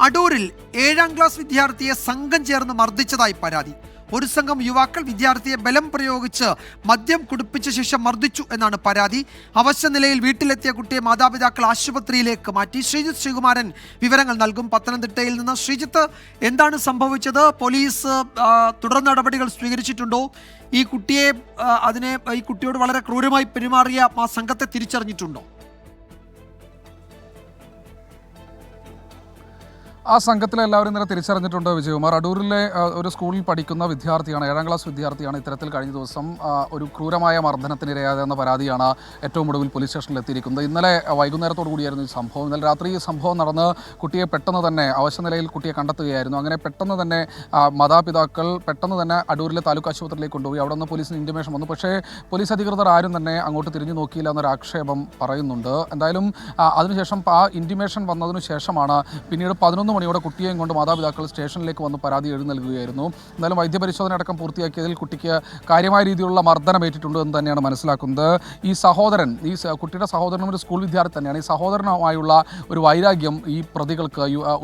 അടൂരിൽ 7ാം ക്ലാസ് വിദ്യാർത്ഥിയെ സംഘം ചേർന്ന് മർദ്ദിച്ചതായി പരാതി. ഒരു സംഘം യുവാക്കൾ വിദ്യാർത്ഥിയെ ബലം പ്രയോഗിച്ച് മദ്യം കുടിപ്പിച്ച ശേഷം മർദ്ദിച്ചു എന്നാണ് പരാതി. അവശ നിലയിൽ വീട്ടിലെത്തിയ കുട്ടിയെ മാതാപിതാക്കൾ ആശുപത്രിയിലേക്ക് മാറ്റി. ശ്രീജിത്ത് ശ്രീകുമാരൻ വിവരങ്ങൾ നൽകും. പത്തനംതിട്ടയിൽ നിന്ന് ശ്രീജിത്ത്, എന്താണ് സംഭവിച്ചത്? പോലീസ് തുടർ നടപടികൾ സ്വീകരിച്ചിട്ടുണ്ടോ? ഈ കുട്ടിയോട് വളരെ ക്രൂരമായി പെരുമാറിയ ആ സംഘത്തെ തിരിച്ചറിഞ്ഞിട്ടുണ്ടോ? ആ സംഘത്തിലെ എല്ലാവരും ഇന്നലെ തിരിച്ചറിഞ്ഞിട്ടുണ്ട് വിജയകുമാർ. അടൂരിലെ ഒരു സ്കൂളിൽ പഠിക്കുന്ന വിദ്യാർത്ഥിയാണ്, 7ാം ക്ലാസ് വിദ്യാർത്ഥിയാണ്. ഇത്തരത്തിൽ കഴിഞ്ഞ ദിവസം ഒരു ക്രൂരമായ മർദ്ദനത്തിനിരയാതെന്ന പരാതിയാണ് ഏറ്റവും ഒടുവിൽ പോലീസ് സ്റ്റേഷനിൽ എത്തിയിരിക്കുന്നത്. ഇന്നലെ വൈകുന്നേരത്തോടു കൂടിയായിരുന്നു ഈ സംഭവം. ഇന്നലെ രാത്രി ഈ സംഭവം നടന്ന് കുട്ടിയെ പെട്ടെന്ന് തന്നെ അവശ നിലയിൽ കുട്ടിയെ കണ്ടെത്തുകയായിരുന്നു. അങ്ങനെ പെട്ടെന്ന് തന്നെ മാതാപിതാക്കൾ പെട്ടെന്ന് തന്നെ അടൂരിലെ താലൂക്ക് ആശുപത്രിയിലേക്ക് കൊണ്ടുപോയി. അവിടെ നിന്ന് പോലീസിന് ഇൻറ്റിമേഷൻ വന്നു. പക്ഷേ പോലീസ് അധികൃതർ ആരും തന്നെ അങ്ങോട്ട് തിരിഞ്ഞു നോക്കിയില്ല എന്നൊരു ആക്ഷേപം പറയുന്നുണ്ട്. എന്തായാലും അതിനുശേഷം ആ ഇൻറ്റിമേഷൻ വന്നതിനു ശേഷമാണ് പിന്നീട് 11 മണിയോടെ കുട്ടിയെയും കൊണ്ട് മാതാപിതാക്കൾ സ്റ്റേഷനിലേക്ക് വന്ന് പരാതി എഴുതി നൽകുകയായിരുന്നു. എന്തായാലും വൈദ്യപരിശോധന അടക്കം പൂർത്തിയാക്കിയതിൽ കുട്ടിക്ക് കാര്യമായ രീതിയിലുള്ള മർദ്ദനമേറ്റിട്ടുണ്ട് എന്ന് തന്നെയാണ് മനസ്സിലാക്കുന്നത്. ഈ സഹോദരൻ, കുട്ടിയുടെ സഹോദരനും ഒരു സ്കൂൾ വിദ്യാർത്ഥി തന്നെയാണ്. ഈ സഹോദരനുമായുള്ള ഒരു വൈരാഗ്യം ഈ പ്രതികൾക്ക്,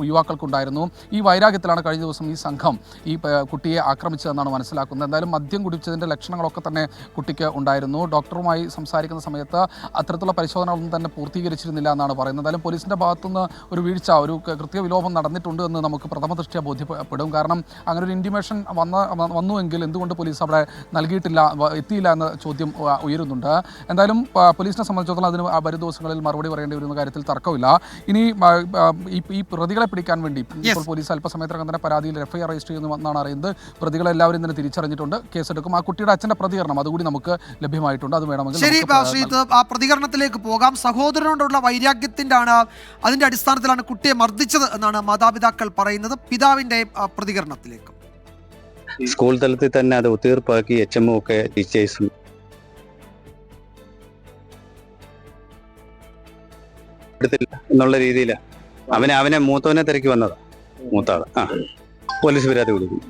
യുവാക്കൾക്കുണ്ടായിരുന്നു. ഈ വൈരാഗ്യത്തിലാണ് കഴിഞ്ഞ ദിവസം ഈ സംഘം ഈ കുട്ടിയെ ആക്രമിച്ചതെന്നാണ് മനസ്സിലാക്കുന്നത്. എന്തായാലും മദ്യം കുടിച്ചതിൻ്റെ ലക്ഷണങ്ങളൊക്കെ തന്നെ കുട്ടിക്ക് ഉണ്ടായിരുന്നു. ഡോക്ടറുമായി സംസാരിക്കുന്ന സമയത്ത് അത്തരത്തിലുള്ള പരിശോധനകളൊന്നും തന്നെ പൂർത്തീകരിച്ചിരുന്നില്ല എന്നാണ് പറയുന്നത്. എന്തായാലും പോലീസിൻ്റെ ഭാഗത്തുനിന്ന് ഒരു വീഴ്ച, ഒരു കൃത്യവിലോപം നടന്നിട്ടുണ്ട് എന്ന് നമുക്ക് പ്രഥമ ദൃഷ്ട്യാ ബോധ്യപ്പെടും. കാരണം അങ്ങനെ ഒരു ഇൻറ്റിമേഷൻ വന്നുവെങ്കിൽ എന്തുകൊണ്ട് പോലീസ് അവിടെ എത്തിയില്ല എന്ന ചോദ്യം ഉയരുന്നുണ്ട്. എന്തായാലും പോലീസിനെ സംബന്ധിച്ചിടത്തോളം അതിന് വരും ദിവസങ്ങളിൽ മറുപടി പറയേണ്ടി വരുന്ന കാര്യത്തിൽ തർക്കമില്ല. ഇനി ഈ പ്രതികളെ പിടിക്കാൻ വേണ്ടി ഇപ്പോൾ പോലീസ് അല്പസമയത്തിനകം തന്നെ പരാതിയിൽ FIR രജിസ്റ്റർ ചെയ്യുന്നു എന്നാണ് അറിയുന്നത്. പ്രതികളെല്ലാവരും തന്നെ തിരിച്ചറിഞ്ഞിട്ടുണ്ട്, കേസെടുക്കും. ആ കുട്ടിയുടെ അച്ഛൻ്റെ പ്രതികരണം അതുകൂടി നമുക്ക് ലഭ്യമായിട്ടുണ്ട്. അത് വേണമെങ്കിൽ ആ പ്രതികരണത്തിലേക്ക് പോകാം. സഹോദരനോടുള്ള അതിന്റെ അടിസ്ഥാനത്തിലാണ് കുട്ടിയെ മർദ്ദിച്ചത് എന്നാണ് മാതാപിതാക്കൾ പറയുന്നത്. പിതാവിന്റെ പ്രതികരണത്തിലേക്ക്. സ്കൂൾ തലത്തിൽ തന്നെ അത് ഒത്തീർപ്പാക്കി HMO ഒക്കെ ടീച്ചേഴ്സും എടുത്തില്ല എന്നുള്ള രീതിയിൽ അവനെ മൂത്തവനെ തിരക്കി വന്നതാ. മൂത്താള് പോലീസ് പരാതി കൊടുക്കും.